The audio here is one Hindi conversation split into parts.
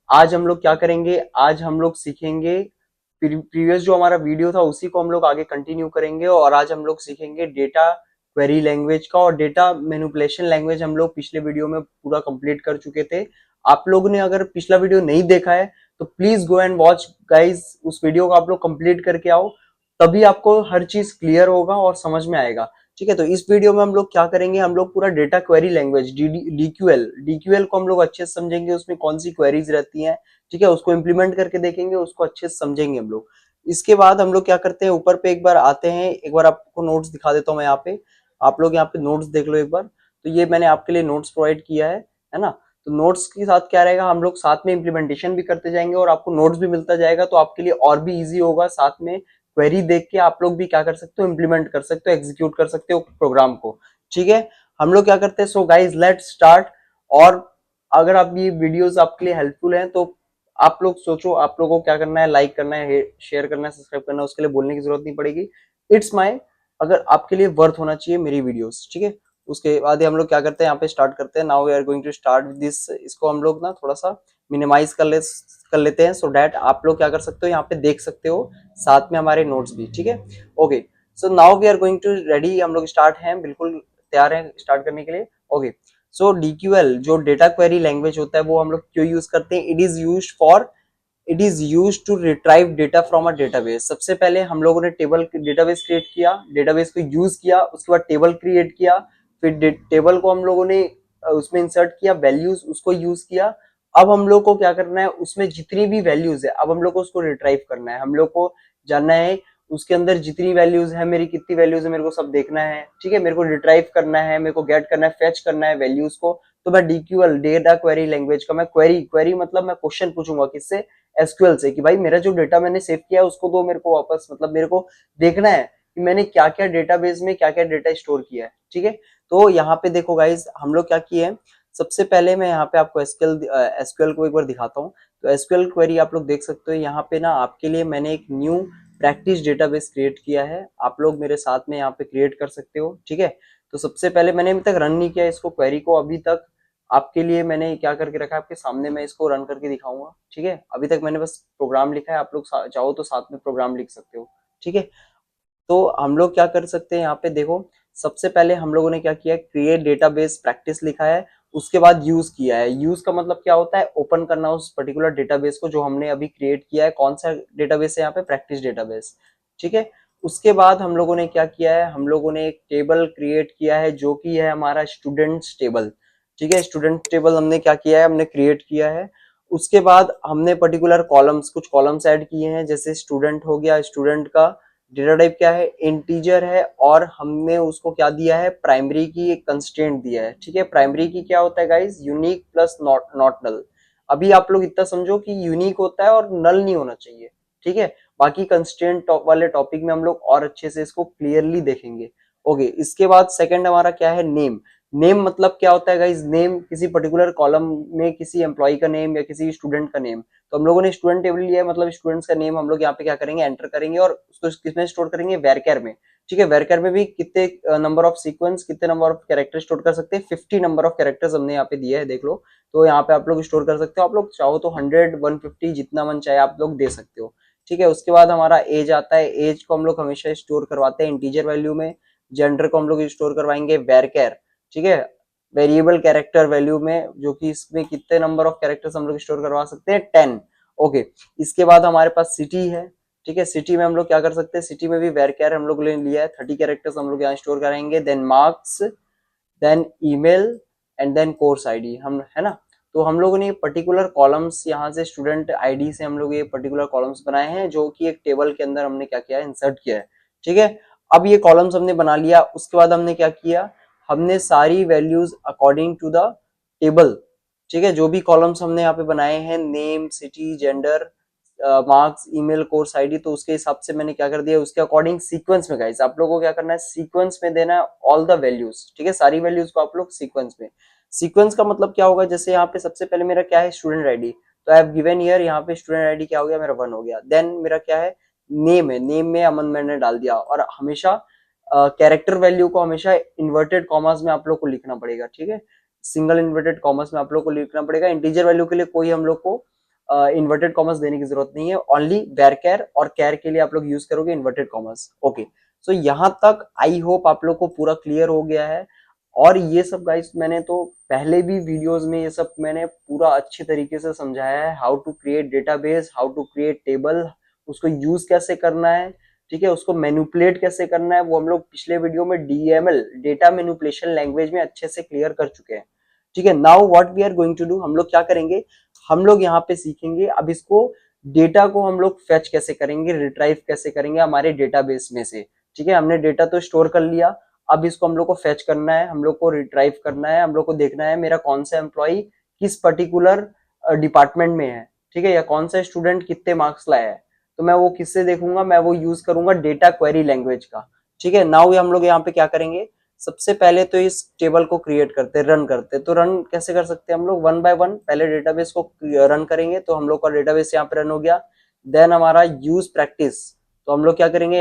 आज हम लोग क्या करेंगे, आज हम लोग सीखेंगे प्रीवियस जो हमारा वीडियो था उसी को हम लोग आगे कंटिन्यू करेंगे और आज हम लोग सीखेंगे डेटा क्वेरी लैंग्वेज का और डेटा मैनिपुलेशन लैंग्वेज हम लोग पिछले वीडियो में पूरा कंप्लीट कर चुके थे। आप लोगों ने अगर पिछला वीडियो नहीं देखा है तो please go and watch guys, उस वीडियो को आप लोग कंप्लीट करके आओ, तभी आपको हर चीज क्लियर होगा और समझ में आएगा। ठीक है, तो इस वीडियो में हम लोग क्या करेंगे, हम लोग पूरा डेटा क्वेरी लैंग्वेज डीक्यूएल को हम लोग अच्छे से समझेंगे, उसमें कौन सी क्वेरीज रहती हैं। ठीक है, उसको इंप्लीमेंट करके देखेंगे, उसको अच्छे से समझेंगे हम लोग। इसके बाद हम लोग क्या करते हैं, ऊपर पे एक बार आते हैं, एक बार आपको नोट्स दिखा देता हूँ मैं यहाँ पे। आप लोग यहाँ पे नोट्स देख लो एक बार। तो ये मैंने आपके लिए नोट्स प्रोवाइड किया है ना। तो नोट्स के साथ क्या रहेगा, हम लोग साथ में इम्प्लीमेंटेशन भी करते जाएंगे और आपको नोट्स भी मिलता जाएगा, तो आपके लिए और भी इजी होगा। साथ में क्वेरी देख के आप लोग भी क्या कर सकते हो, इम्प्लीमेंट कर सकते हो, एग्जीक्यूट कर सकते हो प्रोग्राम को। ठीक है, हम लोग क्या करते हैं, सो गाइज लेट्स स्टार्ट। और अगर आप ये वीडियोस आपके लिए हेल्पफुल हैं तो आप लोग सोचो, आप लोगों को क्या करना है, लाइक करना है, शेयर करना है, सब्सक्राइब करना है, उसके लिए बोलने की जरूरत नहीं पड़ेगी। इट्स माय, अगर आपके लिए वर्थ होना चाहिए मेरी वीडियोस। ठीक है, उसके बाद हम लोग क्या करते हैं, यहाँ पे स्टार्ट करते हैं। Now we are going to start with this. इसको हम लोग ना थोड़ा सा मिनिमाइज कर लेते हैं, सो डैट आप लोग क्या कर सकते हो, यहाँ पे देख सकते हो साथ में हमारे नोट्स भी। ठीक है, okay. So now we are going to ready, हम लोग स्टार्ट हैं, बिल्कुल तैयार हैं स्टार्ट करने के लिए। ओके, सो डीक्यूएल जो डेटा क्वेरी लैंग्वेज होता है वो हम लोग क्यों यूज करते हैं, it is use to retrieve data from a database. सबसे पहले हम लोगों ने टेबल डेटाबेस क्रिएट किया, डेटाबेस को यूज किया, उसके बाद टेबल क्रिएट किया, फिर टेबल को हम लोगों ने उसमें इंसर्ट किया, वैल्यूज उसको यूज किया। अब हम लोग को क्या करना है, उसमें जितनी भी वैल्यूज है अब हम लोग को उसको रिट्राइव करना है। हम लोग को जानना है उसके अंदर जितनी वैल्यूज है, मेरी कितनी वैल्यूज है, मेरे को सब देखना है। ठीक है, मेरे को रिट्राइव करना है, मेरे को गेट करना है, फेच करना है वैल्यूज को। तो मैं डीक्यूएल डेटा क्वेरी लैंग्वेज का मैं क्वेरी मतलब मैं क्वेश्चन पूछूंगा किससे, एसक्यूएल से, कि भाई मेरा जो डेटा मैंने सेव किया है उसको दो मेरे को वापस, मतलब मेरे को देखना है कि मैंने क्या क्या डेटाबेस में क्या क्या डेटा स्टोर किया है। ठीक है, तो यहाँ पे देखो गाइज, हम लोग क्या किए हैं, सबसे पहले मैं यहाँ पे आपको एसक्यूएल को एक बार दिखाता हूँ। तो एसक्यूएल क्वेरी आप लोग देख सकते हो, यहाँ पे ना आपके लिए मैंने एक न्यू प्रैक्टिस डेटाबेस क्रिएट किया है, आप लोग मेरे साथ में यहाँ पे क्रिएट कर सकते हो। ठीक है, तो सबसे पहले मैंने अभी तक रन नहीं किया इसको क्वेरी को, अभी तक आपके लिए मैंने क्या करके रखा है, आपके सामने मैं इसको रन करके दिखाऊंगा। ठीक है, अभी तक मैंने बस प्रोग्राम लिखा है, आप लोग चाहो तो साथ में प्रोग्राम लिख सकते हो। ठीक है, तो हम लोग क्या कर सकते हैं, यहाँ पे देखो, सबसे पहले हम लोगों ने क्या किया, क्रिएट डेटाबेस प्रैक्टिस लिखा है, उसके बाद यूज किया है। यूज का मतलब क्या होता है, ओपन करना उस पर्टिकुलर डेटाबेस को जो हमने अभी क्रिएट किया है। कौन सा डेटाबेस है यहाँ पे, प्रैक्टिस डेटाबेस। ठीक है, उसके बाद हम लोगों ने क्या किया है, हम लोगों ने एक टेबल क्रिएट किया है जो कि है हमारा स्टूडेंट्स टेबल। ठीक है, स्टूडेंट टेबल हमने क्या किया है, हमने क्रिएट किया है। उसके बाद हमने पर्टिकुलर कॉलम्स, कुछ कॉलम्स ऐड किए हैं, जैसे स्टूडेंट हो गया, स्टूडेंट का डेटा टाइप क्या है, इंटीजर है, और हमने उसको क्या दिया है, प्राइमरी की एक कंस्ट्रेंट दिया है। ठीक है, प्राइमरी की क्या होता है guys, unique plus not null. अभी आप लोग इतना समझो कि यूनिक होता है और नल नहीं होना चाहिए। ठीक है, बाकी कंस्ट्रेंट वाले टॉपिक में हम लोग और अच्छे से इसको क्लियरली देखेंगे। ओके, इसके बाद सेकंड हमारा क्या है, नेम। नेम मतलब क्या होता है गाइज, नेम किसी पर्टिकुलर कॉलम में किसी एम्प्लॉय का नेम या किसी स्टूडेंट का नेम। तो हम लोगों ने स्टूडेंट टेबल लिया है, मतलब स्टूडेंट्स का नेम हम लोग यहाँ पे क्या करेंगे, एंटर करेंगे और उसको किसमें स्टोर करेंगे, वेरकेर में। ठीक है, वेरकेर में भी कितने नंबर ऑफ सीक्वेंस, कितने नंबर ऑफ कैरेक्टर स्टोर कर सकते हैं, 50 नंबर ऑफ कैरेक्टर्स हमने यहाँ पे दिए है, देख लो। तो यहाँ पे आप लोग स्टोर कर सकते हो, आप लोग चाहो तो 100 150 जितना मन चाहे आप लोग दे सकते हो। ठीक है, उसके बाद हमारा एज आता है, एज को हम लोग हमेशा स्टोर करवाते हैं इंटीजर वैल्यू में। जेंडर को हम लोग स्टोर करवाएंगे वेरकेर। ठीक है, वेरिएबल कैरेक्टर वैल्यू में, जो कि इसमें कितने नंबर ऑफ कैरेक्टर्स हम लोग स्टोर करवा सकते हैं, 10। ओके, इसके बाद हमारे पास सिटी है। ठीक है, सिटी में हम लोग क्या कर सकते हैं, सिटी में भी वेरकेर हम लोग ने लिया है, 30 कैरेक्टर्स हम लोग यहाँ स्टोर कराएंगे। Then marks, then email, and then course ID, हम है ना। तो हम लोगों ने पर्टिकुलर कॉलम्स यहाँ से स्टूडेंट आईडी से हम लोग ये पर्टिकुलर कॉलम्स बनाए हैं, जो कि एक टेबल के अंदर हमने क्या किया है, इंसर्ट किया है। ठीक है, अब ये कॉलम्स हमने बना लिया, उसके बाद हमने क्या किया, हमने सारी values according to the table. ठीक है, जो भी कॉलम्स हमने यहाँ पे बनाए हैं, name, city, gender, marks, email, course ID, तो उसके हिसाब से मैंने क्या कर दिया, उसके अकॉर्डिंग सीक्वेंस में गाइस आप लोगों को क्या करना है, सीक्वेंस में देना है ऑल द वैल्यूज। ठीक है, सारी वैल्यूज को आप लोग सीक्वेंस में। सीक्वेंस का मतलब क्या होगा, जैसे यहाँ पे सबसे पहले मेरा क्या है, स्टूडेंट आईडी, तो आई हैव गिवन हियर, यहाँ पे स्टूडेंट आईडी क्या हो गया, मेरा 1 हो गया। देन मेरा क्या है, नेम है, नेम में अमन मैंने डाल दिया, और हमेशा कैरेक्टर वैल्यू को हमेशा इन्वर्टेड कॉमास में आप लोग को लिखना पड़ेगा। ठीक है, सिंगल इन्वर्टेड कॉमर्स में आप लोग को लिखना पड़ेगा। इंटीजर वैल्यू के लिए कोई हम लोग को इन्वर्टेड कॉमर्स देने की जरूरत नहीं है, ओनली वेर और कैर के लिए आप लोग यूज करोगे इन्वर्टेड कॉमर्स। ओके, सो यहाँ तक आई होप आप लोग को पूरा क्लियर हो गया है। और ये सब गाइस मैंने तो पहले भी वीडियोस में ये सब मैंने पूरा अच्छी तरीके से समझाया है, how to create database, how to create table, उसको यूज कैसे करना है, ठीक है, उसको मैनिपुलेट कैसे करना है, वो हम लोग पिछले वीडियो में डीएमएल, डेटा मैनिपुलेशन लैंग्वेज में अच्छे से क्लियर कर चुके हैं। ठीक है, now what we are going to do, हम लोग क्या करेंगे, हम लोग यहाँ पे सीखेंगे अब इसको डेटा को हम लोग फेच कैसे करेंगे, रिट्राइव कैसे करेंगे हमारे डेटाबेस में से। ठीक है, हमने डेटा तो स्टोर कर लिया, अब इसको हम लोग को फेच करना है, हम लोग को रिट्राइव करना है, हम लोग को देखना है मेरा कौन सा एम्प्लॉय किस पर्टिकुलर डिपार्टमेंट में है, ठीक है, या कौन सा स्टूडेंट कितने मार्क्स लाया है। तो मैं वो किससे देखूंगा, मैं वो यूज करूंगा डेटा क्वेरी लैंग्वेज का। ठीक है, नाउ हम लोग यहाँ पे क्या करेंगे, सबसे पहले तो इस टेबल को क्रिएट करते, रन करते। तो रन कैसे कर सकते हैं हम लोग, वन बाय वन पहले डेटाबेस को रन करेंगे। तो हम लोग का डेटाबेस यहाँ पे रन हो गया। देन हमारा यूज प्रैक्टिस, तो हम लोग क्या करेंगे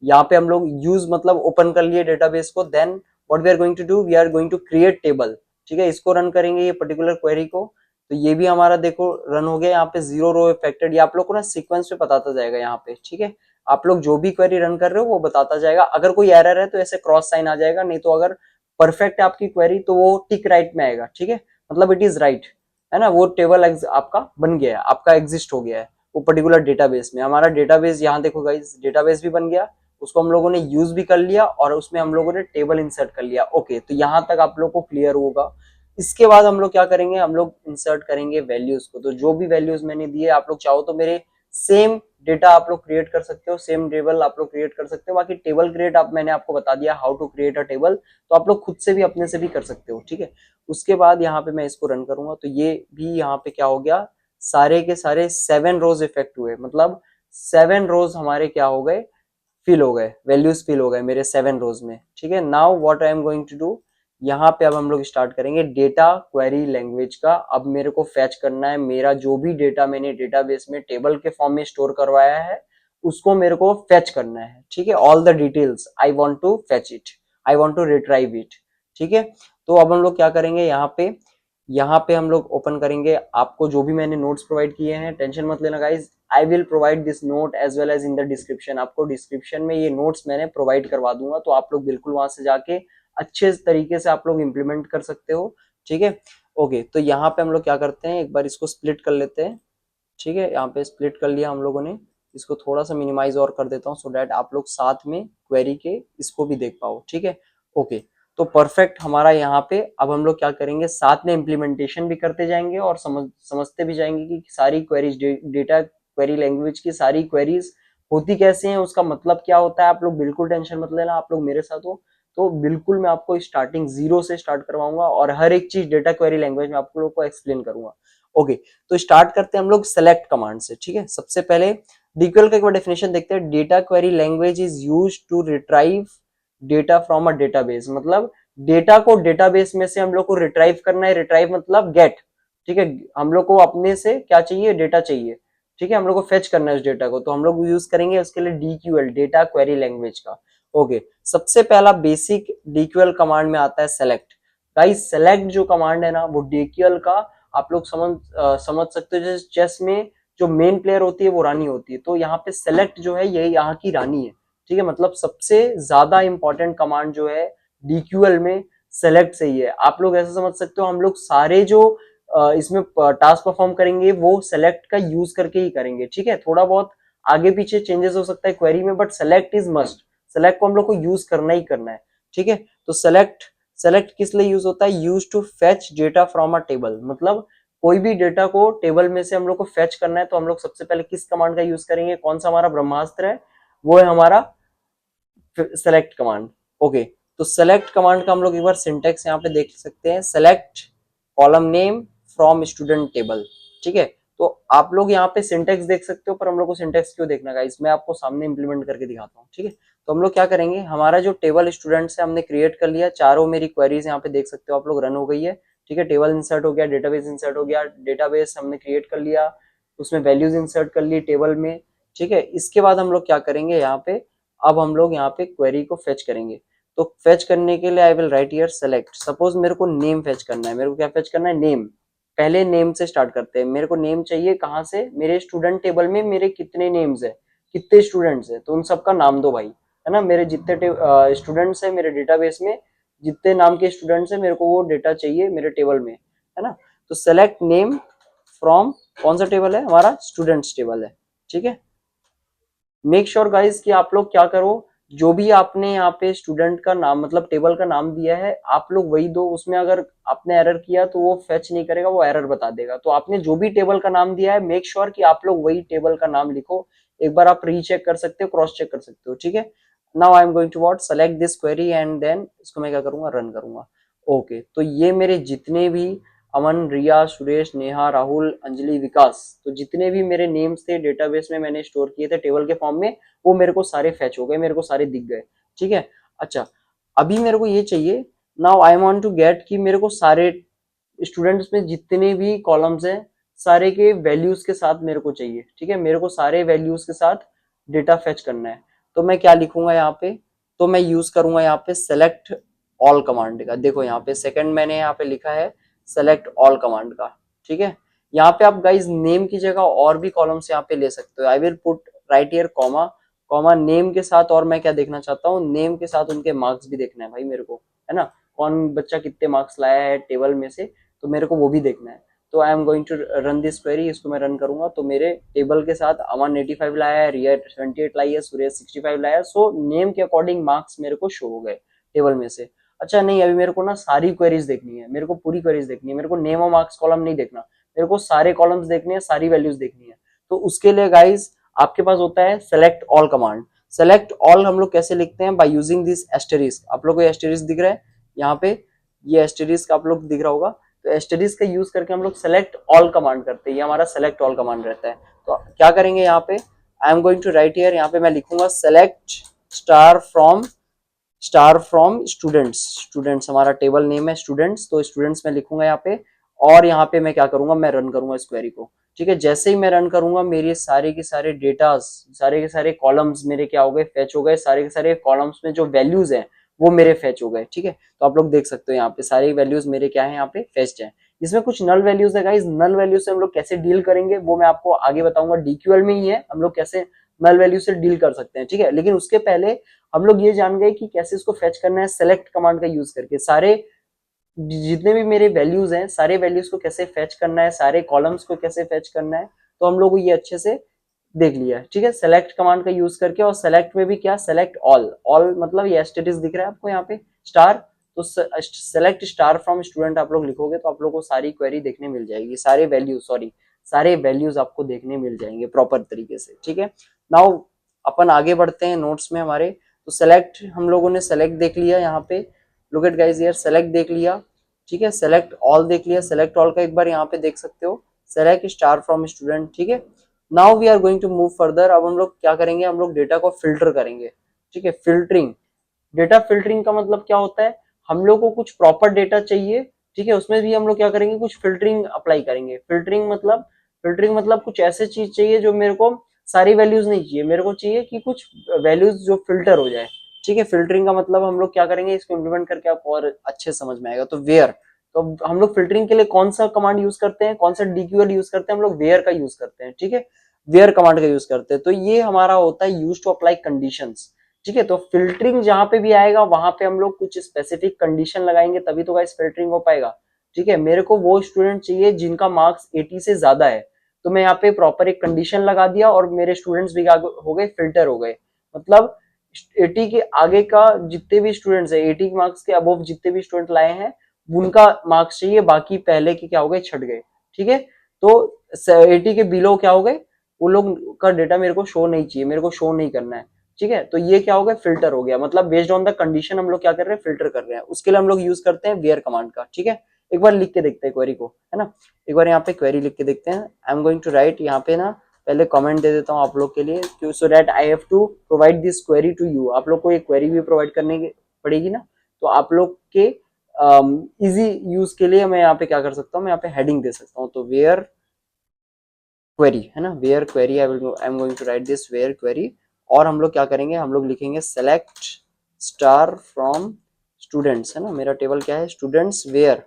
यहाँ पे हम लोग यूज मतलब ओपन कर लिए डेटाबेस को। Then what we are going to do, we are going to create table. ठीक है, इसको रन करेंगे ये पर्टिकुलर क्वेरी को। तो ये भी हमारा देखो रन हो गया। यहाँ पे 0 रो इफेक्टेड, ये आप लोग को ना सीक्वेंस पे बताता जाएगा यहाँ पे। ठीक है, आप लोग जो भी क्वेरी रन कर रहे हो वो बताता जाएगा। अगर कोई एरर है तो ऐसे क्रॉस साइन आ जाएगा, नहीं तो अगर परफेक्ट है आपकी क्वेरी तो वो टिक राइट में आएगा। ठीक है, मतलब इट इज राइट, है ना, वो टेबल आपका बन गया है, आपका एग्जिस्ट हो गया है वो पर्टिकुलर डेटाबेस में। हमारा डेटाबेस यहाँ देखो गाइस, डेटाबेस भी बन गया, उसको हम लोगों ने यूज भी कर लिया और उसमें हम लोगों ने टेबल इंसर्ट कर लिया। ओके, तो यहाँ तक आप लोग को क्लियर होगा। इसके बाद हम लोग क्या करेंगे, हम लोग इंसर्ट करेंगे वैल्यूज को। तो जो भी वैल्यूज मैंने दिए, आप लोग चाहो तो मेरे सेम डेटा आप लोग क्रिएट कर सकते हो, सेम टेबल आप लोग क्रिएट कर सकते हो। बाकी टेबल क्रिएट मैंने आपको बता दिया how to create a table, तो आप लोग खुद से भी अपने से भी कर सकते हो। ठीक है, उसके बाद यहाँ पे मैं इसको रन करूंगा तो ये भी यहाँ पे क्या हो गया, सारे के सारे 7 रोज इफेक्ट हुए, मतलब 7 रोज हमारे क्या हो गए, फिल हो गए, वैल्यूज फिल हो गए मेरे 7 रोज में। ठीक है, now what I am going to do, यहाँ पे अब हम लोग स्टार्ट करेंगे डेटा क्वेरी लैंग्वेज का। अब मेरे को फैच करना है मेरा जो भी डेटा मैंने डेटाबेस में टेबल के फॉर्म में स्टोर करवाया है, उसको मेरे को फैच करना है। ठीक है, all the details I want to fetch it, I want to retrieve it. ठीक है, तो अब हम लोग क्या करेंगे, यहाँ पे हम लोग ओपन करेंगे। आपको जो भी मैंने नोट्स प्रोवाइड किए हैं, टेंशन मत लेना guys, I will provide this note as well as in the description. आपको डिस्क्रिप्शन में ये नोट्स मैंने प्रोवाइड करवा दूंगा, तो आप लोग बिल्कुल वहां से जाके अच्छे तरीके से आप लोग इम्प्लीमेंट कर सकते हो। ठीक है, ओके, तो यहाँ पे हम लोग क्या करते हैं, एक बार इसको स्प्लिट कर लेते हैं। ठीक है, यहाँ पे स्प्लिट कर लिया हम लोगों ने, इसको थोड़ा सा मिनिमाइज और कर देता हूँ सो डैट आप लोग साथ में क्वेरी के इसको भी देख पाओ। ठीक है, ओके, तो परफेक्ट हमारा यहाँ पे। अब हम लोग क्या करेंगे, साथ में इम्प्लीमेंटेशन भी करते जाएंगे और समझते भी जाएंगे कि सारी क्वेरीज, डेटा क्वेरी लैंग्वेज की सारी क्वेरीज होती कैसे हैं, उसका मतलब क्या होता है। आप लोग बिल्कुल टेंशन मत लेना, आप लोग मेरे साथ हो तो बिल्कुल मैं आपको स्टार्टिंग 0 से स्टार्ट करवाऊंगा और हर एक चीज डेटा क्वेरी लैंग्वेज में आप लोग को एक्सप्लेन करूंगा। ओके, तो स्टार्ट करते हैं हम लोग सेलेक्ट कमांड से। ठीक है, सबसे पहले डीक्यूएल का एक बार डेफिनेशन देखते हैं। Data query language is used to retrieve data from a database, मतलब डेटा को डेटाबेस में से हम लोग को रिट्राइव करना है। रिट्राइव मतलब गेट। ठीक है, हम लोग को अपने से क्या चाहिए, डेटा चाहिए। ठीक है, हम लोग को फेच करना है उस डेटा को, तो हम लोग यूज करेंगे उसके लिए डीक्यूएल, डेटा क्वेरी लैंग्वेज का। ओके, सबसे पहला बेसिक डीक्यूएल कमांड में आता है सेलेक्ट। गाइस सेलेक्ट जो कमांड है ना, वो डीक्यूएल का आप लोग समझ सकते हो, जैसे चेस में जो मेन प्लेयर होती है वो रानी होती है, तो यहाँ पे सेलेक्ट जो है ये यहाँ की रानी है। ठीक है, मतलब सबसे ज्यादा इंपॉर्टेंट कमांड जो है डीक्यूएल में सेलेक्ट सही है। आप लोग ऐसा समझ सकते हो, हम लोग सारे जो इसमें टास्क परफॉर्म करेंगे वो सेलेक्ट का यूज करके ही करेंगे। ठीक है, थोड़ा बहुत आगे पीछे चेंजेस हो सकता है क्वेरी में, but select is must. Select को हम लोग को यूज करना ही करना है। ठीक है, तो सेलेक्ट किस लिए यूज होता है, use to fetch data from a table, मतलब कोई भी डेटा को टेबल में से हम लोग को फेच करना है तो हम लोग सबसे पहले किस कमांड का यूज करेंगे, कौन सा हमारा ब्रह्मास्त्र है, वो है हमारा सेलेक्ट कमांड। ओके, तो सेलेक्ट कमांड का हम लोग एक बार सिंटेक्स यहाँ पे देख सकते हैं, select column name from student table. ठीक है, तो आप लोग यहाँ पे सिंटेक्स देख सकते हो, पर हम लोग को सिंटेक्स क्यों देखना गाइस, मैं आपको सामने इंप्लीमेंट करके दिखाता हूँ। ठीक है, तो हम लोग क्या करेंगे, हमारा जो टेबल स्टूडेंट्स है हमने क्रिएट कर लिया, चारों मेरी क्वेरीज यहाँ पे देख सकते हो आप लोग रन हो गई है। ठीक है, टेबल इंसर्ट हो गया, डेटाबेस इंसर्ट हो गया, डेटाबेस हमने क्रिएट कर लिया, उसमें वैल्यूज इंसर्ट कर ली टेबल में। ठीक है, इसके बाद हम लोग क्या करेंगे, यहाँ पे अब हम लोग यहाँ पे क्वेरी को फेच करेंगे। तो फेच करने के लिए I will write here select. Suppose मेरे को नेम फेच करना है, मेरे को क्या फेच करना है, नेम। पहले नेम से स्टार्ट करते हैं। मेरे को नेम चाहिए कहाँ से, मेरे स्टूडेंट टेबल में मेरे कितने नेम्स है, कितने स्टूडेंट्स है, तो उन सबका नाम दो भाई, है ना। मेरे जितने स्टूडेंट्स है मेरे डेटाबेस में, जितने नाम के स्टूडेंट्स है मेरे को वो डेटा चाहिए मेरे टेबल में, है ना। तो सेलेक्ट नेम फ्रॉम, कौन सा टेबल है हमारा, स्टूडेंट्स टेबल है, ठीक है। मेक श्योर गाइज कि आप लोग क्या करो, जो भी आपने यहाँ पे स्टूडेंट का नाम मतलब टेबल का नाम दिया है आप लोग वही दो। उसमें अगर आपने एरर किया तो वो फेच नहीं करेगा, वो एरर बता देगा। तो आपने जो भी टेबल का नाम दिया है मेक श्योर कि आप लोग वही टेबल का नाम लिखो। एक बार आप रीचेक कर सकते हो, क्रॉस चेक कर सकते हो, ठीक है। Now I am going to what, select this query and then इसको मैं क्या करूंगा, रन करूंगा। ओके, तो ये मेरे जितने भी अमन, रिया, सुरेश, नेहा, राहुल, अंजलि, विकास, तो जितने भी मेरे नेम्स थे डेटाबेस में मैंने स्टोर किए थे टेबल के फॉर्म में, वो मेरे को सारे फैच हो गए, मेरे को सारे दिख गए, ठीक है। अच्छा, अभी मेरे को ये चाहिए, now I want to get कि मेरे को सारे स्टूडेंट्स में जितने भी कॉलम्स हैं सारे के वैल्यूज के साथ मेरे को चाहिए, ठीक है। मेरे को सारे वैल्यूज के साथ डेटा फेच करना है। तो मैं क्या लिखूंगा यहाँ पे, तो मैं यूज करूंगा यहाँ पे सेलेक्ट ऑल कमांड का। देखो यहाँ पे सेकंड मैंने यहाँ पे लिखा है सेलेक्ट ऑल कमांड का, ठीक है। यहाँ पे आप गाइज नेम की जगह और भी कॉलम्स यहाँ पे ले सकते हो। I will put right here comma, comma name के साथ, और मैं क्या देखना चाहता हूँ, नेम के साथ उनके मार्क्स भी देखना है भाई मेरे को, है ना। कौन बच्चा कितने मार्क्स लाया है टेबल में से, तो मेरे को वो भी देखना है। तो I am going to run this query, इसको मैं रन करूंगा तो मेरे टेबल के साथ अमन 85 लाया है, रिया 28 लाई है, सुरेश 65 लाया है। सो नेम के अकॉर्डिंग मार्क्स मेरे को शो हो गए टेबल में से। अच्छा नहीं, अभी मेरे को ना सारी क्वेरीज देखनी है, मेरे को पूरी क्वेरीज देखनी है, मेरे को नेम और मार्क्स कॉलम नहीं देखना, मेरे को सारे कॉलम्स देखने हैं, सारी वैल्यूज देखनी है। तो उसके लिए गाइज आपके पास होता है select all command. Select all हम लोग कैसे लिखते हैं, बाय यूजिंग दिस एस्टेरिस्क। आप लोग को एस्टेरिस्क दिख रहा है यहाँ पे, ये एस्टेरिस्क आप लोग दिख रहा होगा। तो एस्टेरिस्क का यूज करके हम लोग सेलेक्ट ऑल कमांड करते हैं, ये हमारा सेलेक्ट ऑल कमांड रहता है। तो क्या करेंगे यहाँ पे, I am going to write here, यहाँ पे मैं लिखूंगा select star from students. Students हमारा टेबल नेम है स्टूडेंट्स, तो स्टूडेंट्स में लिखूंगा यहाँ पे। और यहाँ पे मैं क्या करूंगा, मैं रन करूंगा इस क्वेरी को, ठीक है। जैसे ही मैं रन करूंगा मेरे सारे के सारे डेटास, सारे के सारे कॉलम्स मेरे क्या हो गए, फेच हो गए। सारे के सारे कॉलम्स में जो वैल्यूज हैं वो मेरे फेच हो गए, ठीक है। तो आप लोग देख सकते हो यहाँ पे सारे वैल्यूज मेरे क्या है, यहाँ पे फेच्ड है। इसमें कुछ नल वैल्यूज है गाइस, नल वैल्यूज से हम लोग कैसे डील करेंगे वो मैं आपको आगे बताऊंगा। डीक्यूएल में ही है हम लोग कैसे नल वैल्यू से डील कर सकते हैं, ठीक है। लेकिन उसके पहले हम लोग ये जान गए कि कैसे इसको फेच करना है सेलेक्ट कमांड का यूज करके। सारे जितने भी मेरे वैल्यूज हैं सारे वैल्यूज को कैसे फेच करना है, सारे कॉलम्स को कैसे फेच करना है, तो हम लोग को ये अच्छे से देख लिया, ठीक है। सेलेक्ट कमांड का यूज करके, और सेलेक्ट में भी क्या, सेलेक्ट ऑल। ऑल मतलब ये एस्टेरिस्क दिख रहा है आपको यहाँ पे स्टार, तो सेलेक्ट स्टार फ्रॉम स्टूडेंट आप लोग लिखोगे तो आप लोग को सारी क्वेरी देखने मिल जाएगी, सारे वैल्यूज, सॉरी सारे वैल्यूज आपको देखने मिल जाएंगे प्रॉपर तरीके से, ठीक है। नाउ अपन आगे बढ़ते हैं नोट्स में हमारे। तो सेलेक्ट हम लोगों ने सेलेक्ट देख लिया यहाँ पे, look at guys here, select देख लिया, ठीक है। सेलेक्ट ऑल देख लिया, सेलेक्ट ऑल का एक बार यहाँ पे देख सकते हो, सेलेक्ट स्टार फ्रॉम स्टूडेंट, ठीक है। Now we are going to move further. अब हम लोग क्या करेंगे, हम लोग डेटा को फिल्टर करेंगे, ठीक है। फिल्टरिंग, डेटा फिल्टरिंग का मतलब क्या होता है, हम लोग को कुछ प्रॉपर डेटा चाहिए, ठीक है। उसमें भी हम लोग क्या करेंगे, कुछ फिल्टरिंग अप्लाई करेंगे। फिल्टरिंग मतलब कुछ ऐसे चीज चाहिए जो मेरे को सारी वैल्यूज नहीं चाहिए, मेरे को चाहिए कि कुछ वैल्यूज जो फिल्टर हो जाए, ठीक है। फिल्टरिंग का मतलब हम लोग क्या करेंगे, इसको इम्प्लीमेंट करके आपको और अच्छे समझ में आएगा। तो वेयर, तो हम लोग फिल्टरिंग के लिए कौन सा कमांड यूज करते हैं, कौन सा डीक्यूएल यूज करते हैं, हम लोग वेयर का यूज करते हैं, ठीक है। वेयर कमांड का यूज करते हैं। तो ये हमारा होता है यूज टू अप्लाई कंडीशंस, ठीक है। तो फिल्टरिंग जहां पे भी आएगा वहां पे हम लोग कुछ स्पेसिफिक कंडीशन लगाएंगे तभी तो गाइस फिल्टरिंग हो पाएगा, ठीक है। मेरे को वो स्टूडेंट चाहिए जिनका मार्क्स 80 से ज्यादा है, तो मैं यहाँ पे प्रॉपर एक कंडीशन लगा दिया और मेरे स्टूडेंट्स भी हो गए, फिल्टर हो गए। मतलब 80 के आगे का जितने भी स्टूडेंट्स है, 80 मार्क्स के अबव जितने भी स्टूडेंट लाए हैं उनका मार्क्स चाहिए, बाकी पहले के क्या हो गए, छट गए, ठीक है। तो 80 के बिलो क्या हो गए, वो लोग का डेटा मेरे को शो नहीं चाहिए, मेरे को शो नहीं करना है, ठीक है। तो ये क्या हो गया, फिल्टर हो गया। मतलब बेस्ड ऑन द कंडीशन हम लोग क्या कर रहे हैं, फिल्टर कर रहे हैं। उसके लिए हम लोग यूज करते हैं वेयर कमांड का, ठीक है। एक बार लिख के देखते हैं क्वेरी को, है ना। एक बार यहाँ पे क्वेरी लिख के देखते हैं। I am going to write, यहाँ पे ना पहले कमेंट दे देता हूँ आप लोग के लिए, so that I have to provide this query to you. आप लोग को एक क्वेरी भी प्रोवाइड करने पड़ेगी ना, तो आप लोग के इजी यूज के लिए मैं यहाँ पे क्या कर सकता हूँ, मैं यहाँ पे हेडिंग दे सकता हूँ। तो वेयर क्वेरी, है ना, where query, I am going to write this where query. और हम लोग क्या करेंगे, हम लोग लिखेंगे सेलेक्ट स्टार फ्रॉम स्टूडेंट्स, है ना, मेरा टेबल क्या है, स्टूडेंट्स वेयर,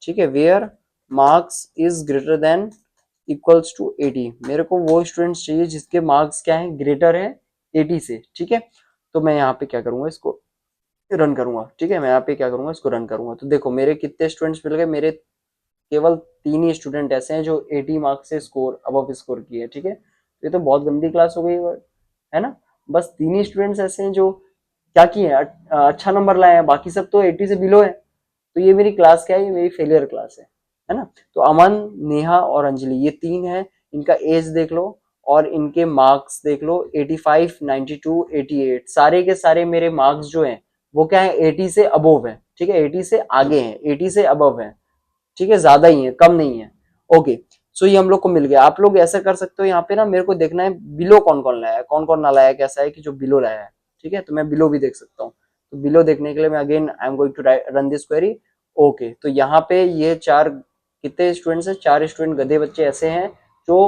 ठीक है, where marks is greater than equals to 80, मेरे को वो स्टूडेंट्स चाहिए जिसके मार्क्स क्या है, ग्रेटर है 80 से, ठीक है। तो मैं यहाँ पे क्या करूंगा, इसको रन करूंगा, ठीक है, मैं यहाँ पे क्या करूंगा, इसको रन करूंगा। तो देखो मेरे कितने स्टूडेंट्स मिल गए, मेरे केवल 3 ही स्टूडेंट ऐसे हैं जो 80 मार्क्स से स्कोर अबव स्कोर किए, ठीक है। ये तो बहुत गंदी क्लास हो गई है ना। बस 3 ही स्टूडेंट्स ऐसे हैं जो क्या किए हैं, अच्छा नंबर लाए हैं, बाकी सब तो 80 से बिलो है। तो ये मेरी क्लास क्या है, ये मेरी फेलियर क्लास है ना। तो अमन, नेहा और अंजलि ये 3 हैं, इनका एज देख लो और इनके मार्क्स देख लो, 85, 92, 88, सारे के सारे मेरे मार्क्स जो हैं वो क्या है, 80 से अबव है, ठीक है, 80 से आगे हैं, 80 से अबव है, ठीक है, ज्यादा ही है, कम नहीं है। ओके, सो ये हम लोग को मिल गया। आप लोग ऐसा कर सकते हो, यहाँ पे ना मेरे को देखना है बिलो कौन कौन लाया है, कौन कौन ना लाया, कैसा है कि जो बिलो लाया है, ठीक है, तो मैं बिलो भी देख सकता हूँ। तो बिलो देखने के लिए मैं again I am going to run this query. Okay, तो यहाँ पे ये 4 कितने स्टूडेंट्स हैं, 4 स्टूडेंट गधे बच्चे ऐसे हैं जो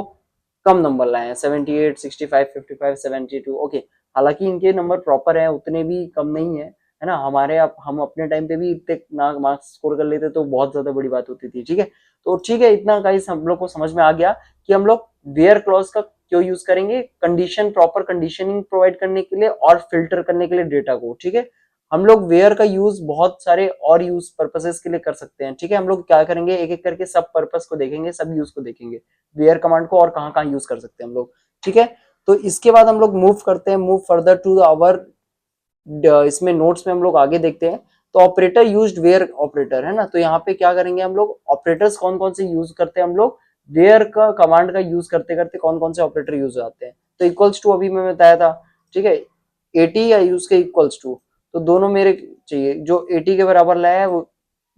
कम नंबर लाए हैं, 78, 65, 55, 72। ओके, हालांकि इनके नंबर प्रॉपर है, उतने भी कम नहीं है ना। हमारे हम अपने टाइम पे भी इतने मार्क्स स्कोर कर लेते तो बहुत ज्यादा बड़ी बात होती थी, ठीक है। तो ठीक है, इतना गाइस हम लोग को समझ में आ गया कि हम लोग वेयर क्लॉज का क्यों यूज करेंगे, कंडीशन, प्रॉपर कंडीशनिंग प्रोवाइड करने के लिए और फिल्टर करने के लिए डेटा को, ठीक है। हम लोग वेयर का यूज बहुत सारे और यूज पर्पसेस के लिए कर सकते हैं, ठीक है। हम लोग क्या करेंगे, एक एक करके सब पर्पस को देखेंगे, सब यूज को देखेंगे, वेयर कमांड को और कहाँ कहाँ यूज कर सकते हैं हम लोग, ठीक है। तो इसके बाद हम लोग मूव करते हैं, मूव फर्दर टू आवर, इसमें नोट्स में हम लोग आगे देखते हैं। तो ऑपरेटर यूज्ड वेयर ऑपरेटर, है ना। तो यहाँ पे क्या करेंगे हम लोग, ऑपरेटर्स कौन कौन से यूज करते हैं हम लोग, वेयर का कमांड का यूज करते करते कौन कौन से ऑपरेटर यूज आते हैं। तो इक्वल्स टू अभी मैं बताया था, ठीक है, 80 या यूज के इक्वल्स टू, तो दोनों मेरे चाहिए, जो 80 के बराबर लाया है वो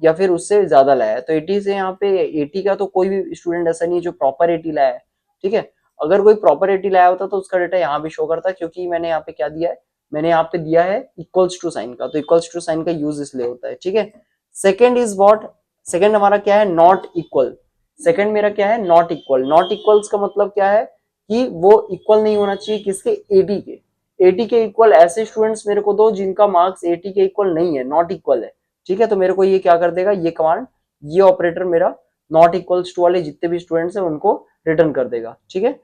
या फिर उससे ज्यादा लाया है। तो 80 से यहाँ पे 80 का तो कोई भी स्टूडेंट ऐसा नहीं जो प्रॉपर 80 लाया है, ठीक है। अगर कोई प्रॉपर 80 लाया होता तो उसका डेटा यहाँ भी शो करता, क्योंकि मैंने यहाँ पे क्या दिया है, मैंने यहाँ पे दिया है इक्वल्स टू साइन का, तो इक्वल्स टू साइन का यूज इसलिए होता है, ठीक है। सेकंड इज व्हाट, सेकंड हमारा क्या है, नॉट इक्वल। सेकंड मेरा क्या है, नॉट इक्वल। नॉट इक्वल्स का मतलब क्या है कि वो इक्वल नहीं होना चाहिए किसके, 80 के। 80 के इक्वल ऐसे स्टूडेंट्स मेरे को दो जिनका मार्क्स 80 के इक्वल नहीं है, नॉट इक्वल है, ठीक है। तो मेरे को ये क्या कर देगा, ये कमांड, ये ऑपरेटर मेरा नॉट इक्वल्स टू वाले जितने भी स्टूडेंट्स हैं उनको रिटर्न कर देगा, ठीक है।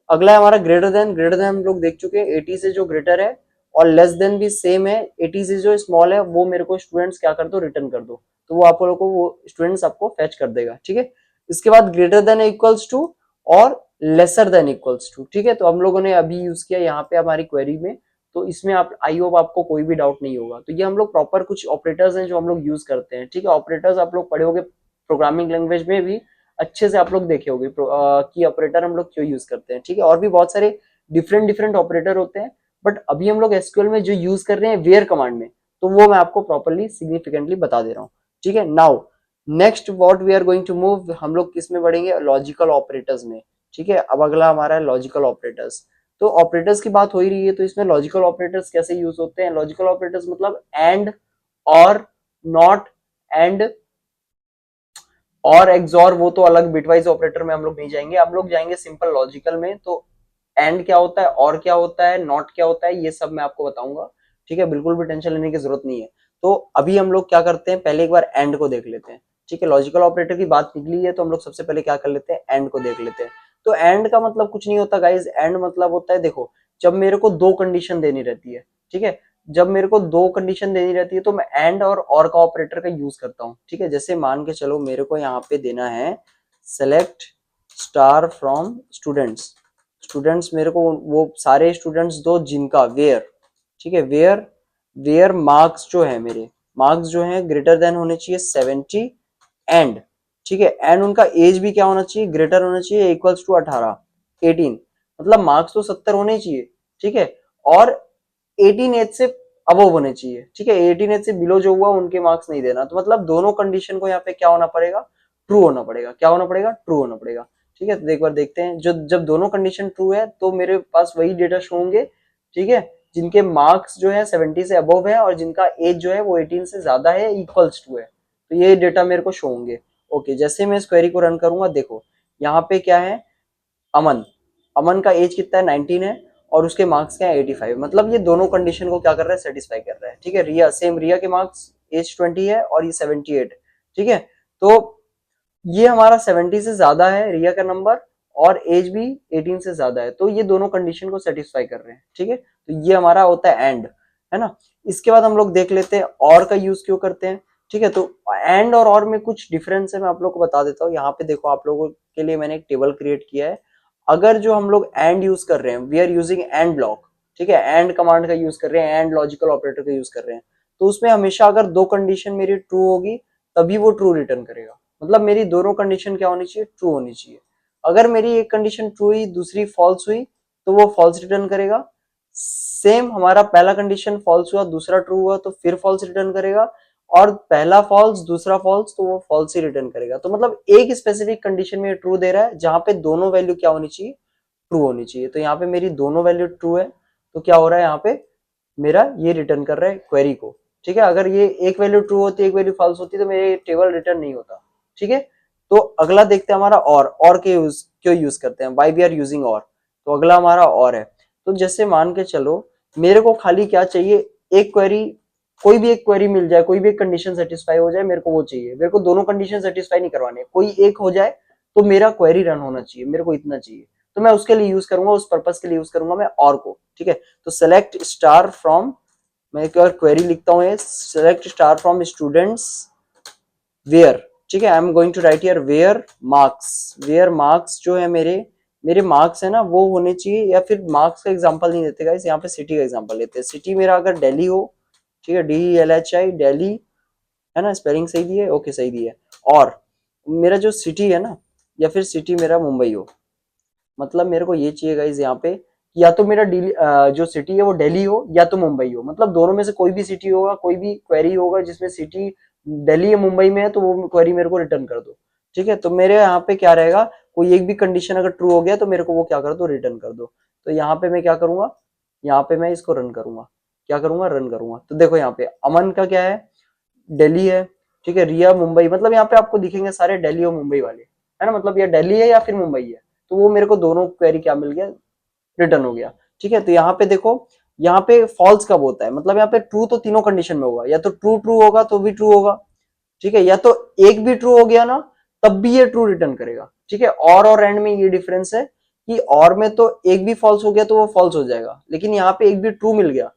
अगला है हमारा ग्रेटर देन। ग्रेटर देन हम लोग देख चुके हैं, 80 से जो ग्रेटर है और लेस देन भी सेम है, 80 से जो स्मॉल है वो मेरे को स्टूडेंट्स क्या कर दो, रिटर्न कर दो। तो वो आप लोगों को वो स्टूडेंट्स आपको फैच कर देगा, ठीक है। इसके बाद ग्रेटर देन इक्वल्स टू और लेसर देन इक्वल्स टू, ठीक है। तो हम लोगों ने अभी यूज किया यहाँ पे हमारी क्वेरी में, तो इसमें आप आई होप आपको कोई भी डाउट नहीं होगा। तो ये हम लोग प्रॉपर कुछ ऑपरेटर्स हैं जो हम लोग यूज करते हैं, ठीक है। ऑपरेटर्स आप लोग पढ़े होंगे प्रोग्रामिंग लैंग्वेज में भी, अच्छे से आप लोग देखे होंगे कि ऑपरेटर हम लोग क्यों यूज करते हैं, ठीक है। और भी बहुत सारे डिफरेंट डिफरेंट ऑपरेटर होते हैं, बट अभी हम लोग एसक्यूएल में जो यूज कर रहे हैं वेयर कमांड में, तो वो मैं आपको प्रॉपरली सिग्निफिकेंटली बता दे रहा हूँ, ठीक है। Now next what we are going to move, हम लोग किस में बढ़ेंगे, लॉजिकल ऑपरेटर्स में, ठीक है। अब अगला हमारा है लॉजिकल ऑपरेटर्स। तो ऑपरेटर्स की बात हो ही रही है, तो इसमें लॉजिकल ऑपरेटर्स कैसे यूज होते हैं। लॉजिकल ऑपरेटर्स मतलब एंड, और, नॉट, एंड और एक्सॉर, वो तो अलग बिटवाइज ऑपरेटर में हम लोग नहीं जाएंगे, हम लोग जाएंगे सिंपल लॉजिकल में। तो एंड क्या होता है, और क्या होता है, नॉट क्या होता है, ये सब मैं आपको बताऊंगा, ठीक है। बिल्कुल भी टेंशन लेने की जरूरत नहीं है। तो अभी हम लोग क्या करते हैं, पहले एक बार एंड को देख लेते हैं, ठीक है। लॉजिकल ऑपरेटर की बात निकली है तो हम लोग सबसे पहले क्या कर लेते हैं, एंड को देख लेते हैं। तो एंड का मतलब कुछ नहीं होता गाइज, एंड मतलब होता है, देखो, जब मेरे को दो कंडीशन देनी रहती है, ठीक है, जब मेरे को दो कंडीशन देनी रहती है तो मैं एंड और का ऑपरेटर का यूज करता हूँ, ठीक है। जैसे मान के चलो मेरे को यहाँ पे देना है select star from students, students मेरे को वो सारे स्टूडेंट्स दो जिनका वेयर, ठीक है, वेयर, वेयर मार्क्स जो है मेरे, मार्क्स जो है ग्रेटर देन होने चाहिए 70, एंड, ठीक है, एंड उनका एज भी क्या होना चाहिए, ग्रेटर होना चाहिए इक्वल्स टू 18, 18, मतलब मार्क्स तो 70 होने चाहिए, ठीक है, और 18 एज से अबव होने चाहिए, ठीक है। 18 एज से बिलो जो हुआ उनके मार्क्स नहीं देना। तो मतलब दोनों कंडीशन को यहाँ पे क्या होना पड़ेगा, ट्रू होना पड़ेगा, क्या होना पड़ेगा, ट्रू होना पड़ेगा, ठीक है। तो एक बार देखते हैं, जो जब दोनों कंडीशन ट्रू है तो मेरे पास वही डेटा शो होंगे, ठीक है, जिनके मार्क्स जो है 70 से अबव है और जिनका एज जो है वो 18 से ज्यादा है, इक्वल्स टू है। तो ये डेटा मेरे को शो होंगे। ओके, जैसे मैं इस क्वेरी को रन करूंगा, देखो यहाँ पे क्या है, अमन, अमन का एज कितना है, 19 है, और उसके मार्क्स क्या है 85, मतलब ये दोनों कंडीशन को क्या कर रहा है, सेटिस्फाई कर रहा है। ठीक है, रिया सेम, रिया के मार्क्स एज 20 है और ये 78। ठीक है, तो ये हमारा 70 से ज्यादा है रिया का नंबर, और एज भी 18 से ज्यादा है, तो ये दोनों कंडीशन को सेटिस्फाई कर रहे हैं। ठीक है, तो ये हमारा होता है एंड, है ना। इसके बाद हम लोग देख लेते हैं और का यूज क्यों करते हैं। ठीक है, तो एंड और में कुछ डिफरेंस है, मैं आप लोग को बता देता हूँ। यहाँ पे देखो, आप लोगों के लिए मैंने एक टेबल क्रिएट किया है। अगर जो हम लोग एंड यूज कर रहे हैं, we are using and block, ठीक है, एंड कमांड का यूज कर रहे हैं, एंड लॉजिकल ऑपरेटर का यूज कर रहे हैं, तो उसमें हमेशा अगर दो कंडीशन मेरी ट्रू होगी तभी वो ट्रू रिटर्न करेगा। मतलब मेरी दोनों कंडीशन क्या होनी चाहिए, ट्रू होनी चाहिए। अगर मेरी एक कंडीशन ट्रू हुई, दूसरी फॉल्स हुई, तो वो फॉल्स रिटर्न करेगा। सेम हमारा पहला कंडीशन फॉल्स हुआ, दूसरा ट्रू हुआ, तो फिर फॉल्स रिटर्न करेगा, और पहला फॉल्स दूसरा फॉल्स, तो वो फॉल्स ही रिटर्न करेगा। तो मतलब एक स्पेसिफिक कंडीशन में ट्रू दे रहा है जहां पे दोनों वैल्यू क्या होनी चाहिए, ट्रू होनी चाहिए। तो यहाँ पे मेरी दोनों वैल्यू ट्रू है, तो क्या हो रहा है यहाँ पे, मेरा ये रिटर्न कर रहा है क्वेरी को। ठीक है, अगर ये एक वैल्यू ट्रू होती, एक वैल्यू फॉल्स होती, तो मेरे टेबल रिटर्न नहीं होता। ठीक है, तो अगला देखते हैं हमारा और के यूज क्यों यूज करते हैं, वाई वी आर यूजिंग और। तो अगला हमारा और है। तो जैसे मान के चलो, मेरे को खाली क्या चाहिए, एक क्वेरी, कोई भी एक क्वेरी मिल जाए, कोई भी एक कंडीशन सेटिस्फाई हो जाए, मेरे को वो चाहिए। मेरे को दोनों कंडीशन सेटिस्फाई नहीं करवाने, कोई एक हो जाए तो मेरा क्वेरी रन होना चाहिए, मेरे को इतना चाहिए। तो मैं उसके लिए यूज करूंगा, उस पर्पस के लिए यूज करूंगा मैं और को। ठीक है, तो सेलेक्ट स्टार फ्रॉम, मैं एक और क्वेरी लिखता हूँ, select star from students where. ठीक है, I am going to write here where marks, where marks जो है मेरे मेरे मार्क्स है ना, वो होने चाहिए। या फिर मार्क्स का एग्जांपल नहीं देते गाइस, यहाँ पे सिटी का एग्जांपल लेते हैं। सिटी मेरा अगर दिल्ली हो, ठीक है, DELHI दिल्ली, है ना, स्पेलिंग सही दी है, ओके सही दी है। और मेरा जो सिटी है ना, या फिर सिटी मेरा मुंबई हो, मतलब मेरे को ये चाहिए गाइस यहाँ पे, या तो मेरा जो सिटी है वो दिल्ली हो या तो मुंबई हो, मतलब दोनों में से कोई भी सिटी होगा, कोई भी क्वेरी होगा जिसमें सिटी दिल्ली या मुंबई में है, तो वो क्वेरी मेरे को रिटर्न कर दो। ठीक है, तो मेरे यहाँ पे क्या रहेगा, कोई एक भी कंडीशन अगर ट्रू हो गया तो मेरे को वो क्या कर दो, रिटर्न कर दो। तो यहाँ पे मैं क्या करूंगा, यहाँ पे मैं इसको रन करूंगा, क्या करूंगा, रन करूंगा। तो देखो यहाँ पे अमन का क्या है, दिल्ली है। ठीक है, रिया मुंबई, मतलब यहाँ पे आपको दिखेंगे सारे दिल्ली और मुंबई वाले, है ना, मतलब ये दिल्ली है या फिर मुंबई है। तो वो मेरे को दोनों क्वेरी क्या मिल गया, रिटर्न हो गया। ठीक है, तो यहाँ पे देखो, यहाँ पे फॉल्स कब होता है, मतलब यहाँ पे ट्रू तो तीनों कंडीशन में होगा, या तो ट्रू ट्रू होगा तो भी ट्रू होगा। ठीक है, या तो एक भी ट्रू हो गया ना, तब भी ये ट्रू रिटर्न करेगा। ठीक है, और एंड में ये डिफरेंस है कि और में तो एक भी फॉल्स हो गया तो वो फॉल्स हो जाएगा, लेकिन यहाँ पे एक भी ट्रू मिल गया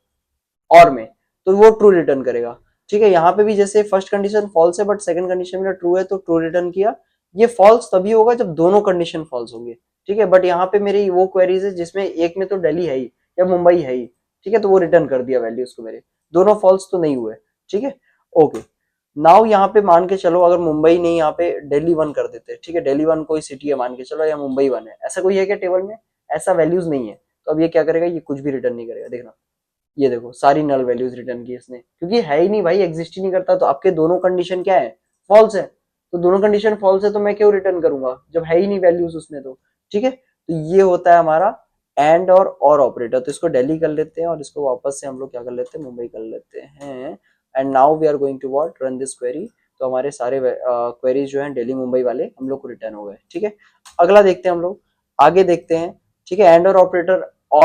और में, तो वो ट्रू रिटर्न करेगा। ठीक है, यहाँ पे भी जैसे फर्स्ट कंडीशन फॉल्स है बट सेकंड कंडीशन में ट्रू है, तो ट्रू रिटर्न किया। ये फॉल्स तभी होगा जब दोनों कंडीशन फॉल्स होंगे। ठीक है, बट यहाँ पे मेरी वो क्वेरीज है जिसमें एक में तो दिल्ली है ही या मुंबई है ही। ठीक है, तो वो रिटर्न कर दिया वैल्यूज को मेरे, दोनों फॉल्स तो नहीं हुए। ठीक है, ओके। नाउ यहाँ पे मान के चलो, अगर मुंबई नहीं, यहाँ पे दिल्ली 1 कर देते। ठीक है, दिल्ली 1 कोई सिटी है मान के चलो, या मुंबई 1 है, ऐसा कोई है क्या टेबल में, ऐसा वैल्यूज नहीं है। तो अब ये क्या करेगा, ये कुछ भी रिटर्न नहीं करेगा, देखना। ये देखो सारी नल वैल्यूज रिटर्न की इसने, क्योंकि है ही नहीं भाई, एग्जिस्ट ही नहीं करता। तो आपके दोनों कंडीशन क्या है, फॉल्स है। तो दोनों कंडीशन फॉल्स है तो मैं क्यों रिटर्न करूंगा जब है ही नहीं वैल्यूज उसमें तो। ठीक है, तो ये होता है हमारा एंड और ऑपरेटर। तो इसको दिल्ली कर लेते हैं और इसको वापस से हम लोग क्या कर लेते हैं, मुंबई कर लेते हैं। And now we are going to what, run this query. तो हमारे सारे क्वेरीज जो हैं दिल्ली मुंबई वाले हम लोग को रिटर्न हो गए। ठीक है, अगला देखते हैं हम लोग, आगे देखते हैं। ठीक है, एंड और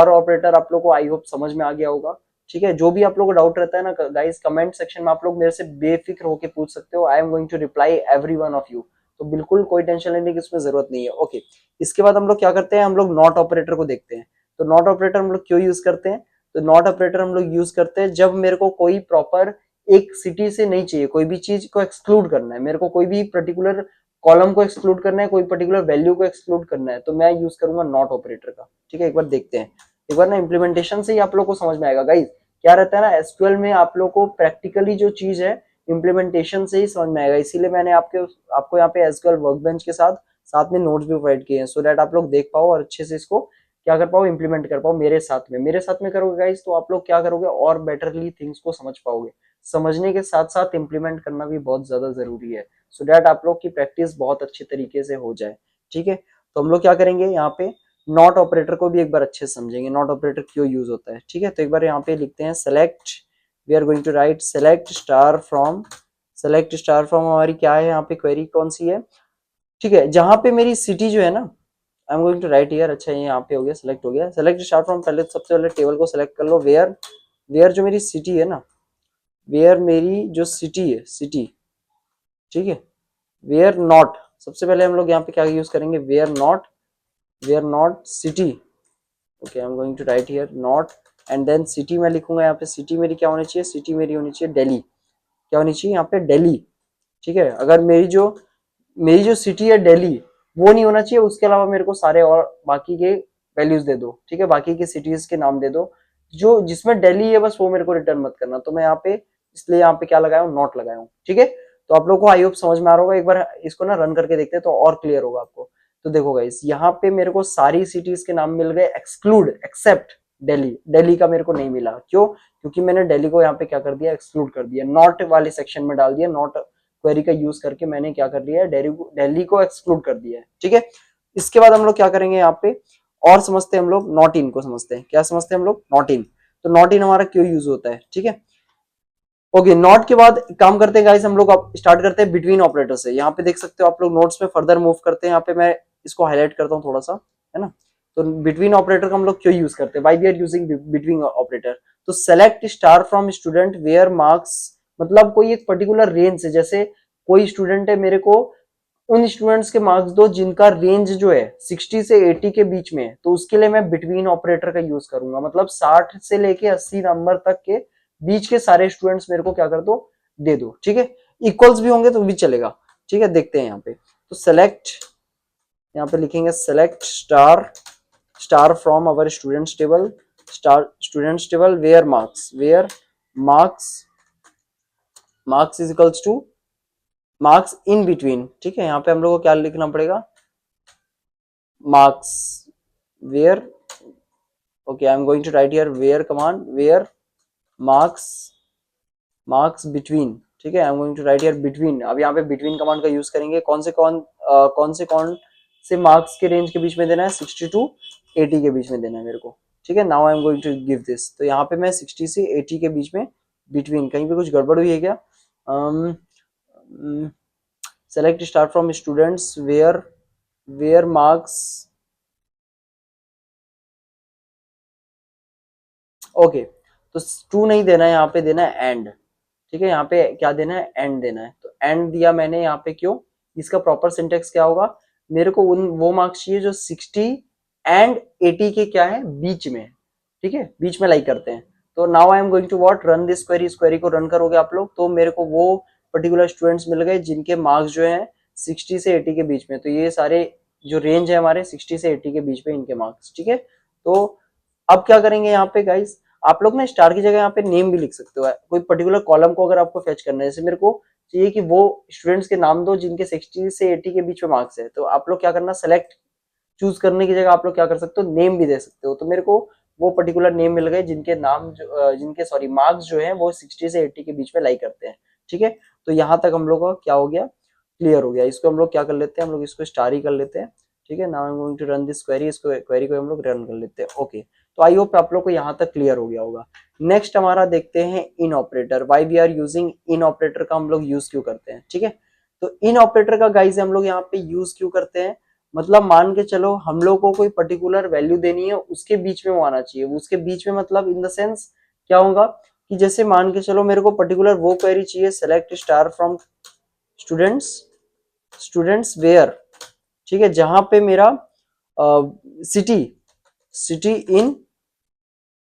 ऑपरेटर आप लोग को आई होप समझ में आ गया होगा। ठीक है, जो भी आप लोग को डाउट रहता है ना गाइस, कमेंट सेक्शन में आप लोग मेरे से बेफिक्र होकर पूछ सकते हो। I am going to reply every one of you. तो बिल्कुल कोई टेंशन लेने की इसमें जरूरत नहीं है। ओके, इसके बाद हम लोग क्या करते हैं, हम लोग नॉट ऑपरेटर को देखते हैं। तो नॉट ऑपरेटर हम लोग क्यों यूज करते हैं, तो नॉट ऑपरेटर हम लोग यूज करते हैं जब मेरे को कोई प्रॉपर एक सिटी से नहीं चाहिए, कोई भी चीज को एक्सक्लूड करना है, मेरे को कोई भी पर्टिकुलर कॉलम को एक्सक्लूड करना है, कोई पर्टिकुलर वैल्यू को एक्सक्लूड करना है, तो मैं यूज करूंगा नॉट ऑपरेटर का। ठीक है, एक बार देखते हैं, एक बार ना इम्प्लीमेंटेशन से ही आप लोग को समझ में आएगा गाइस। क्या रहता है ना, एसक्यूएल में आप लोग को प्रैक्टिकली जो चीज है इम्प्लीमेंटेशन से ही समझ में आएगा। इसीलिए मैंने आपको यहाँ पे एसक्यूएल वर्कबेंच के साथ साथ में नोट्स भी प्रोवाइड किए हैं, सो दैट आप लोग देख पाओ और अच्छे से इसको क्या कर पाओ, इंप्लीमेंट कर पाओ मेरे साथ में करोगे गाइस, तो आप लोग क्या करोगे, और बेटरली थिंग्स को समझ पाओगे। समझने के साथ साथ इंप्लीमेंट करना भी बहुत ज्यादा जरूरी है, सो दैट आप लोग की प्रैक्टिस बहुत अच्छे तरीके से हो जाए। ठीक है, तो हम लोग क्या करेंगे, यहाँ पे नॉट ऑपरेटर को भी एक बार अच्छे से समझेंगे, नॉट ऑपरेटर क्यों यूज होता है। ठीक है, तो एक बार यहाँ पे लिखते हैं select, we are going to write select star from, select star from हमारी क्या है यहाँ पे क्वेरी कौन सी है। ठीक है, जहां पे मेरी सिटी जो है ना, I am going to write here. अच्छा ये यहाँ पे हो गया, सेलेक्ट हो गया। सेलेक्ट स्टार्ट फ्रॉम, पहले सबसे पहले टेबल को सेलेक्ट कर लो। वेयर, वेयर जो मेरी सिटी है ना, वेयर मेरी जो सिटी है, सिटी, ठीक है। वेयर नॉट, सबसे पहले हम लोग यहाँ पे क्या यूज करेंगे, where not, where not city. Okay, I am going to write here not, and then city में लिखूंगा यहाँ पे। सिटी मेरी क्या होनी चाहिए, सिटी मेरी होनी चाहिए दिल्ली। क्या होनी चाहिए यहाँ पे, दिल्ली, ठीक है। अगर मेरी जो सिटी है दिल्ली, वो नहीं होना चाहिए, उसके अलावा मेरे को सारे और बाकी के वैल्यूज दे दो, ठीक है। बाकी के सिटीज के नाम दे दो, जो जिसमें दिल्ली है बस वो मेरे को रिटर्न मत करना। तो मैं यहाँ पे इसलिए यहाँ पे क्या लगाया हूँ, नॉट लगाया हूँ, ठीक है। तो आप लोगों को आई होप समझ में आ रहा होगा। एक बार इसको ना रन करके देखते हैं तो और क्लियर होगा आपको। तो देखो गाइस, यहाँ पे मेरे को सारी सिटीज के नाम मिल गए एक्सक्लूड एक्सेप्ट दिल्ली। दिल्ली का मेरे को नहीं मिला, क्यों, क्योंकि मैंने दिल्ली को यहाँ पे क्या कर दिया, एक्सक्लूड कर दिया, नॉट वाले सेक्शन में डाल दिया। नॉट क्वेरी का यूज करके मैंने क्या कर लिया है, दिल्ली को एक्सक्लूड कर दिया है, ठीक है। इसके बाद हम लोग क्या करेंगे यहाँ पे, और समझते हैं हम लोग, नॉट इन को समझते हैं। क्या समझते हैं हम लोग, नॉट इन। तो नॉट इन हमारा क्यों यूज होता है, ठीक है। ओके, नॉट के बाद काम करते हैं गाइस, हम लोग अब स्टार्ट करते हैं बिटवीन ऑपरेटर से। यहाँ पे देख सकते हो आप लोग, नोट्स में फर्दर मूव करते हैं। यहाँ पे मैं इसको हाईलाइट करता हूँ थोड़ा सा, है ना। तो बिटवीन ऑपरेटर का हम लोग क्यों यूज करते हैं, why we are using between operator. तो select star from student where marks, मतलब कोई एक पर्टिकुलर रेंज से, जैसे कोई स्टूडेंट है, मेरे को उन स्टूडेंट्स के मार्क्स दो जिनका रेंज जो है 60 से 80 के बीच में है। तो उसके लिए मैं बिटवीन ऑपरेटर का यूज करूंगा, मतलब 60 से लेके 80 नंबर तक के बीच के सारे स्टूडेंट्स मेरे को क्या कर दो, दे दो, ठीक है। इक्वल्स भी होंगे तो भी चलेगा, ठीक है। देखते हैं यहाँ पे, तो सेलेक्ट, यहाँ पे लिखेंगे select star, star from our students table, star students table where marks, where marks, marks is equals to marks in between, ठीक है। यहाँ पे हम लोग को क्या लिखना पड़ेगा, marks where, okay I am going to write here where command, where marks, marks between, ठीक है। I am going to write here between. अब यहाँ पे बिटवीन कमांड का यूज करेंगे। कौन से मार्क्स के रेंज के बीच में देना है, 60 टू 80 के बीच में देना है मेरे को, ठीक है। Now I am going to give this. तो यहाँ पे मैं 60 से 80 के बीच में, बिटवीन, कहीं पे कुछ गड़बड़ हुई है क्या, select star from students where, where marks, okay. तो टू नहीं देना है, यहाँ पे देना है एंड, ठीक है। यहाँ पे क्या देना है, एंड देना है। तो एंड दिया मैंने यहाँ पे, क्यों, इसका प्रॉपर सिंटेक्स क्या होगा, मेरे को उन वो मार्क्स चाहिए जो 60 एंड 80 के क्या है, बीच में, ठीक है, बीच में लाइक करते हैं। तो now I am going to what, run this query. इस क्वेरी को रन करोगे आप लोग तो मेरे को वो पर्टिकुलर स्टूडेंट्स मिल गए जिनके मार्क्स जो है 60 से 80 के बीच में। तो ये सारे जो रेंज है हमारे 60 से 80 के बीच में इनके मार्क्स, ठीक है। तो अब क्या करेंगे यहाँ पे गाइस, आप लोग ना स्टार की जगह यहाँ पे नेम भी लिख सकते हो। कोई पर्टिकुलर कॉलम को अगर आपको फेच करना है, जैसे मेरे को चाहिए कि वो स्टूडेंट्स के नाम दो जिनके 60 से 80 के बीच में मार्क्स है, तो आप लोग क्या करना, सेलेक्ट चूज करने की जगह आप लोग क्या कर सकते हो, नेम भी दे सकते हो। तो मेरे को वो पर्टिकुलर नेम मिल गए जिनके नाम जिनके सॉरी मार्क्स जो है वो 60 से 80 के बीच में लाइक करते हैं, ठीक है। तो यहाँ तक हम लोग का क्या हो गया, क्लियर हो गया। इसको हम लोग क्या कर लेते हैं, हम लोग इसको स्टार ही कर लेते हैं, ठीक है। Now I am going to run this query. इसको क्वेरी को हम लोग रन कर लेते हैं, ओके। तो आई होप आप लोग को यहाँ तक क्लियर हो गया होगा। नेक्स्ट हमारा देखते हैं in operator. Why we are using in operator का हम लोग यूज क्यों करते हैं, ठीक है। तो इन ऑपरेटर का गाइस हम लोग यहाँ पे यूज क्यों करते हैं, मतलब मान के चलो हम लोग को कोई पर्टिकुलर वैल्यू देनी है, उसके बीच में वो आना चाहिए। उसके बीच में मतलब इन द सेंस क्या होगा कि जैसे मान के चलो मेरे को पर्टिकुलर वो क्वेरी चाहिए, select star from students, students where, ठीक है, जहां पे मेरा सिटी, सिटी इन,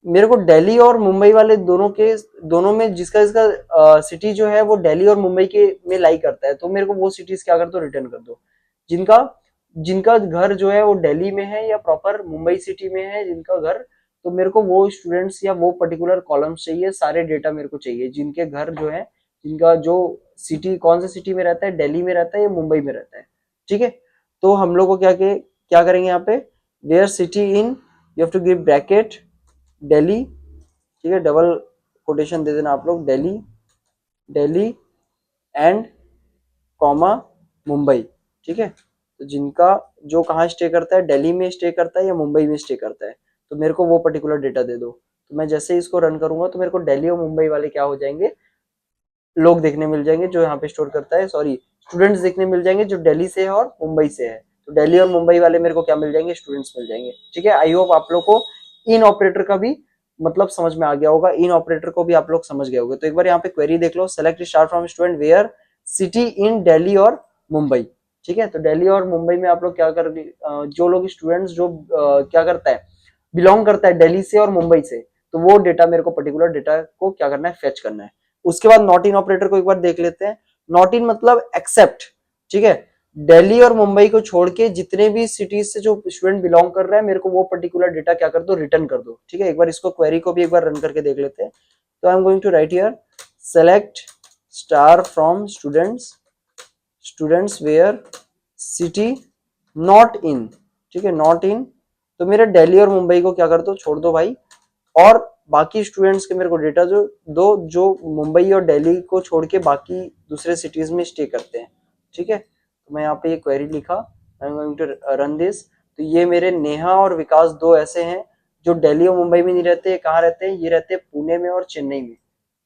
मेरे को दिल्ली और मुंबई वाले दोनों के, दोनों में जिसका जिसका सिटी जो है वो दिल्ली और मुंबई के में लाई करता है, तो मेरे को वो सिटीज क्या कर दो, रिटर्न कर दो। जिनका जिनका घर जो है वो दिल्ली में है या प्रॉपर मुंबई सिटी में है जिनका घर, तो मेरे को वो स्टूडेंट्स या वो पर्टिकुलर कॉलम्स चाहिए, सारे डेटा मेरे को चाहिए जिनके घर जो है, जिनका जो सिटी, कौन से सिटी में रहता है, दिल्ली में रहता है या मुंबई में रहता है, ठीक है। तो हम लोग को क्या करेंगे यहाँ पे, where city in, you have to give bracket Delhi, ठीक है, डबल कोटेशन दे देना आप लोग, दिल्ली, दिल्ली एंड कॉमा मुंबई, ठीक है। तो जिनका जो कहाँ स्टे करता है, दिल्ली में स्टे करता है या मुंबई में स्टे करता है, तो मेरे को वो पर्टिकुलर डेटा दे दो। तो मैं जैसे ही इसको रन करूंगा तो मेरे को दिल्ली और मुंबई वाले क्या हो जाएंगे, लोग देखने मिल जाएंगे जो यहाँ पे स्टोर करता है, सॉरी स्टूडेंट्स देखने मिल जाएंगे जो दिल्ली से है और मुंबई से है, तो दिल्ली और मुंबई वाले मेरे को क्या मिल जाएंगे, स्टूडेंट्स मिल जाएंगे। ठीक है, आई होप आप लोग को इन ऑपरेटर का भी मतलब समझ में आ गया होगा, इन ऑपरेटर को भी आप लोग समझ गए होंगे। तो एक बार यहाँ पे क्वेरी देख लो, select star from student where city in Delhi और मुंबई। ठीक है, तो दिल्ली और मुंबई में आप लोग क्या कर, जो लोग स्टूडेंट्स जो क्या करता है, बिलोंग करता है दिल्ली से और मुंबई से, तो वो डेटा मेरे को, पर्टिकुलर डेटा को क्या करना है, फेच करना है। उसके बाद नॉट इन ऑपरेटर को एक बार देख लेते हैं। नॉट इन मतलब एक्सेप्ट। ठीक है, दिल्ली और मुंबई को छोड़ के जितने भी सिटीज से जो स्टूडेंट बिलोंग कर रहा है, मेरे को वो पर्टिकुलर डेटा क्या कर दो, रिटर्न कर दो। ठीक है, एक बार इसको क्वेरी को भी एक बार रन करके देख लेते हैं। तो I am going to write here select star from students where city not in. ठीक है, नॉट इन, तो मेरे दिल्ली और मुंबई को क्या कर दो, छोड़ दो भाई, और बाकी स्टूडेंट्स के मेरे को डेटा जो दो जो मुंबई और दिल्ली को छोड़ के बाकी दूसरे सिटीज में स्टे करते हैं। ठीक है, तो मैं यहाँ पे ये क्वेरी लिखा, I am going to run this. तो ये मेरे नेहा और विकास दो ऐसे हैं जो दिल्ली और मुंबई में नहीं रहते, कहाँ रहते हैं, ये रहते हैं पुणे में और चेन्नई में।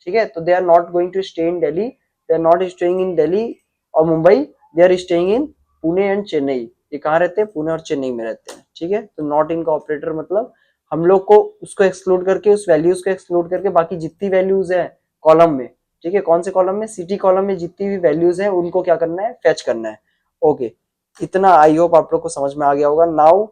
ठीक है, तो they are not going to stay in Delhi, they are not staying in Delhi और Mumbai, they are staying in Pune and Chennai. ये कहाँ रहते हैं, पुणे और चेन्नई में रहते हैं। ठीक है, तो नॉट इन का ऑपरेटर मतलब हम लोग को उसको एक्सक्लूड करके, उस वैल्यूज को एक्सक्लूड करके बाकी जितनी वैल्यूज है कॉलम में, ठीक है, कौन से कॉलम में, सिटी कॉलम में जितनी भी वैल्यूज है उनको क्या करना है, फेच करना है। ओके, इतना आई होप आप लोग को समझ में आ गया होगा। नाउ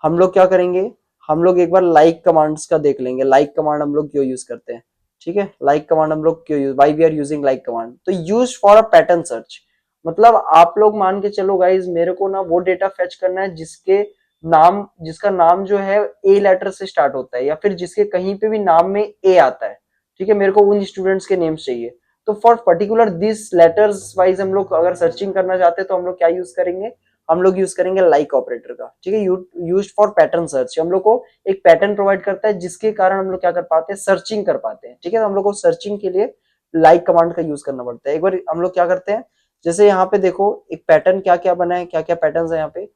हम लोग क्या करेंगे, हम लोग एक बार लाइक कमांड्स का देख लेंगे। लाइक कमांड हम लोग क्यों यूज करते हैं। ठीक है, लाइक कमांड हम लोग क्यों use, why we are using like command, तो use for a pattern search. मतलब आप लोग मान के चलो गाइज, मेरे को ना वो डेटा फेच करना है जिसके नाम, जिसका नाम जो है ए लेटर से स्टार्ट होता है, या फिर जिसके कहीं पे भी नाम में ए आता है। ठीक है, मेरे को उन स्टूडेंट्स के नेम्स चाहिए। तो for particular this letters wise हम लोग अगर सर्चिंग करना चाहते हैं तो हम लोग क्या यूज करेंगे, हम लोग यूज करेंगे लाइक ऑपरेटर का। ठीक है, यूज फॉर पैटर्न सर्च, हम लोग को एक पैटर्न प्रोवाइड करता है जिसके कारण हम लोग क्या कर पाते हैं, सर्चिंग कर पाते हैं। ठीक है, तो हम लोग को सर्चिंग के लिए लाइक कमांड का यूज करना पड़ता है। एक बार हम लोग क्या करते हैं, जैसे यहाँ पे देखो एक पैटर्न क्या क्या बना है, क्या क्या पैटर्न है यहाँ पे।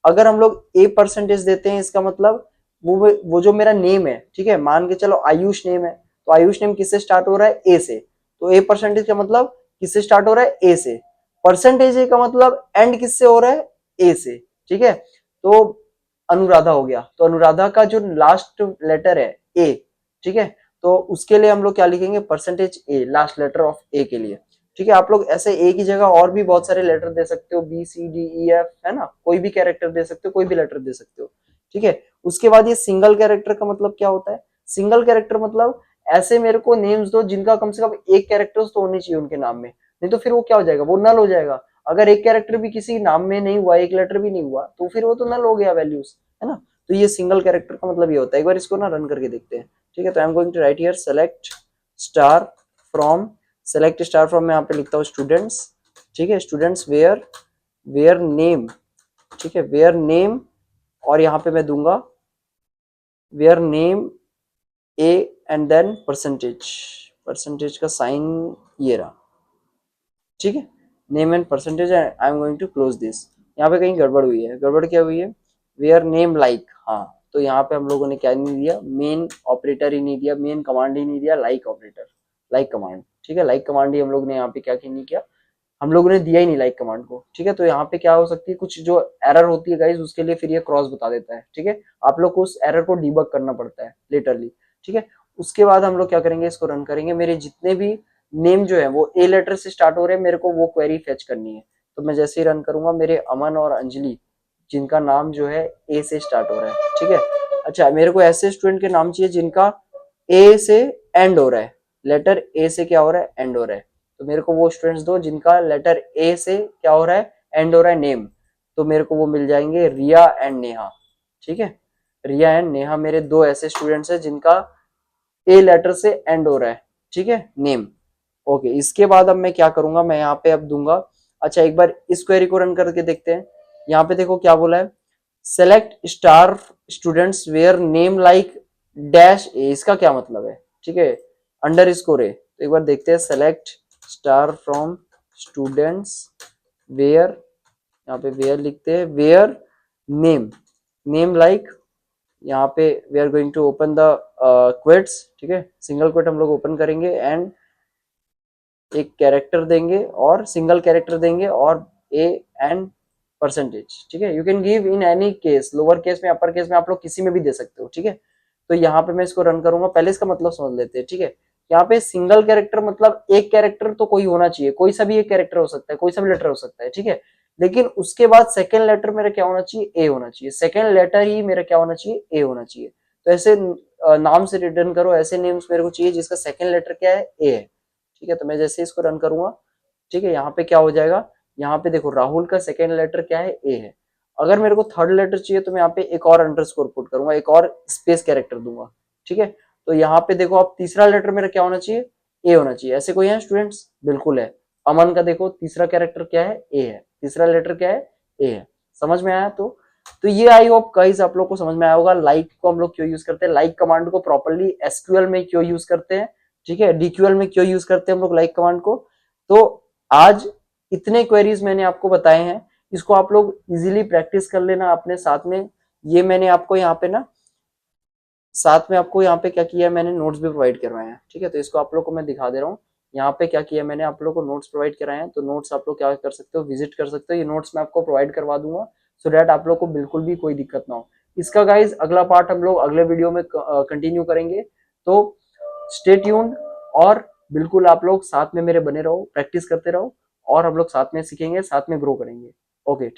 अगर हम लोग ए परसेंटेज देते हैं, इसका मतलब वो जो मेरा नेम है, ठीक है, मान के चलो आयुष नेम है, तो आयुष नेम किससे स्टार्ट हो रहा है, ए से, तो ए परसेंटेज का मतलब किससे स्टार्ट हो रहा है, ए से। परसेंटेज ए का मतलब एंड किससे हो रहा है, ए से। ठीक है, तो अनुराधा हो गया, तो अनुराधा का जो लास्ट लेटर है ए, ठीक है, तो उसके लिए हम लोग क्या लिखेंगे, percentage A, last letter of A के लिए। ठीक है, आप लोग ऐसे ए की जगह और भी बहुत सारे लेटर दे सकते हो, B C D E F, है ना, कोई भी कैरेक्टर दे सकते हो, कोई भी लेटर दे सकते हो। ठीक है, उसके बाद ये सिंगल कैरेक्टर का मतलब क्या होता है, सिंगल कैरेक्टर मतलब ऐसे मेरे को नेम्स दो जिनका कम से कम एक कैरेक्टर तो होने चाहिए उनके नाम में, नहीं तो फिर वो क्या हो जाएगा, वो नल हो जाएगा। अगर एक कैरेक्टर भी किसी नाम में नहीं हुआ, एक लेटर भी नहीं हुआ, तो फिर वो तो नल हो गया वैल्यूज, है ना। तो ये सिंगल कैरेक्टर का मतलब ये होता है। एक बार इसको ना रन करके देखते हैं। ठीक है, तो I am going to write here select star from, select star from मैं यहाँ पे लिखता हूँ स्टूडेंट्स। ठीक है, स्टूडेंट्स वेयर, वेयर नेम, ठीक है, वेयर नेम, और यहाँ पे मैं दूंगा where name A and then percentage, percentage का साइन ये रहा। ठीक है, name and percentage, I am going to close this. यहाँ पे कहीं गड़बड़ हुई है, गड़बड़ क्या हुई है, वेयर नेम लाइक, हाँ, तो यहाँ पे हम लोगों ने क्या नहीं दिया, मेन ऑपरेटर ही नहीं दिया, मेन कमांड ही नहीं दिया, लाइक ऑपरेटर, लाइक कमांड। ठीक है, लाइक कमांड ही हम लोग ने यहाँ पे क्या नहीं किया, हम लोगों ने दिया ही नहीं लाइक कमांड को। ठीक है, तो यहाँ पे क्या हो सकती है, कुछ जो एरर होती है गाइज, उसके लिए फिर ये क्रॉस बता देता है। ठीक है, आप लोग को उस एरर को डिबग करना पड़ता है लिटरली। ठीक है, उसके बाद हम लोग क्या करेंगे, इसको रन करेंगे। मेरे जितने भी नेम जो है वो ए लेटर से स्टार्ट हो रहे हैं, मेरे को वो क्वेरी फेच करनी है। तो मैं जैसे ही रन करूंगा, मेरे अमन और अंजलि जिनका नाम जो है ए से स्टार्ट हो रहा है। ठीक है, अच्छा, मेरे को ऐसे स्टूडेंट के नाम चाहिए जिनका ए से एंड हो रहा है, लेटर ए से क्या हो रहा है, एंड हो रहा है। तो मेरे को वो स्टूडेंट्स दो जिनका लेटर ए से क्या हो रहा है, एंड हो रहा है, नेम। तो मेरे को वो मिल जाएंगे रिया एंड नेहा। ठीक है, रिया एंड नेहा मेरे दो ऐसे स्टूडेंट्स हैं जिनका ए लेटर से एंड हो रहा है। ठीक है, नेम। ओके, इसके बाद अब मैं क्या करूंगा, मैं यहाँ पे अब दूंगा, अच्छा एक बार इस क्वेरी को रन करके देखते हैं। यहाँ पे देखो क्या बोला है, select star students where name like dash A, इसका क्या मतलब है। ठीक है, अंडर स्कोर ए, तो एक बार देखते हैं, select star from students where, यहाँ पे वेयर लिखते हैं, वेयर नेम, नेम लाइक, यहाँ पे we are going to open the quotes. ठीक है, सिंगल क्वेट हम लोग ओपन करेंगे एंड एक कैरेक्टर देंगे और सिंगल कैरेक्टर देंगे और ए एंड परसेंटेज, ठीक है। You can give in any case, lower case में, अपर केस में, आप लोग किसी में भी दे सकते हो, ठीक है। तो यहाँ पे मैं इसको रन करूंगा, पहले इसका मतलब समझ लेते हैं, ठीक है। यहाँ पे सिंगल कैरेक्टर मतलब एक कैरेक्टर तो कोई होना चाहिए, कोई सा भी एक कैरेक्टर हो सकता है, कोई सा भी लेटर हो सकता है, ठीक है। लेकिन उसके बाद सेकेंड लेटर मेरा क्या होना चाहिए, ए होना चाहिए, सेकेंड लेटर ही मेरा क्या होना चाहिए, ए होना चाहिए। तो ऐसे नाम से रिटर्न करो, ऐसे नेम्स मेरे को चाहिए जिसका सेकेंड लेटर क्या है, ए है, ठीक है। तो मैं जैसे इसको रन करूंगा, ठीक है, यहाँ पे क्या हो जाएगा, यहाँ पे देखो राहुल का सेकेंड लेटर क्या है, ए है। अगर मेरे को थर्ड लेटर चाहिए तो मैं यहाँ पे एक और अंडरस्कोर पुट करूंगा, एक और स्पेस कैरेक्टर दूंगा, ठीक है। तो यहाँ पे देखो आप तीसरा लेटर मेरा क्या होना चाहिए, ए होना चाहिए। ऐसे कोई है स्टूडेंट्स, बिल्कुल है। अमन का देखो तीसरा कैरेक्टर क्या है, ए है, तीसरा लेटर क्या है, ए है। समझ में आया? तो ये आई होप गाइस आप लोग को समझ में आया होगा लाइक को हम लोग क्यों यूज करते हैं, लाइक कमांड को प्रॉपरली एसक्यूएल में क्यों यूज करते हैं, ठीक है, डीक्यूएल में क्यों यूज करते हैं हम लोग लाइक कमांड को। तो आज इतने क्वेरीज मैंने आपको बताए हैं, इसको आप लोग इजीली प्रैक्टिस कर लेना अपने साथ में। ये मैंने आपको यहाँ पे ना साथ में आपको यहाँ पे क्या किया है, मैंने नोट्स भी प्रोवाइड करवाए हैं, ठीक है। तो इसको आप लोग को मैं दिखा दे रहा हूँ, यहाँ पे क्या किया मैंने आप लोग को नोट्स प्रोवाइड कराए हैं। तो नोट्स आप लोग क्या कर सकते हो, विजिट कर सकते हो, ये नोट्स मैं आपको प्रोवाइड करवा दूंगा, सो डैट आप लोग को बिल्कुल भी कोई दिक्कत ना हो। इसका गाइज अगला पार्ट हम लोग अगले वीडियो में कंटिन्यू करेंगे। तो स्टे ट्यून्ड, और बिल्कुल आप लोग साथ में मेरे बने रहो, प्रैक्टिस करते रहो, और हम लोग साथ में सीखेंगे, साथ में ग्रो करेंगे। ओके।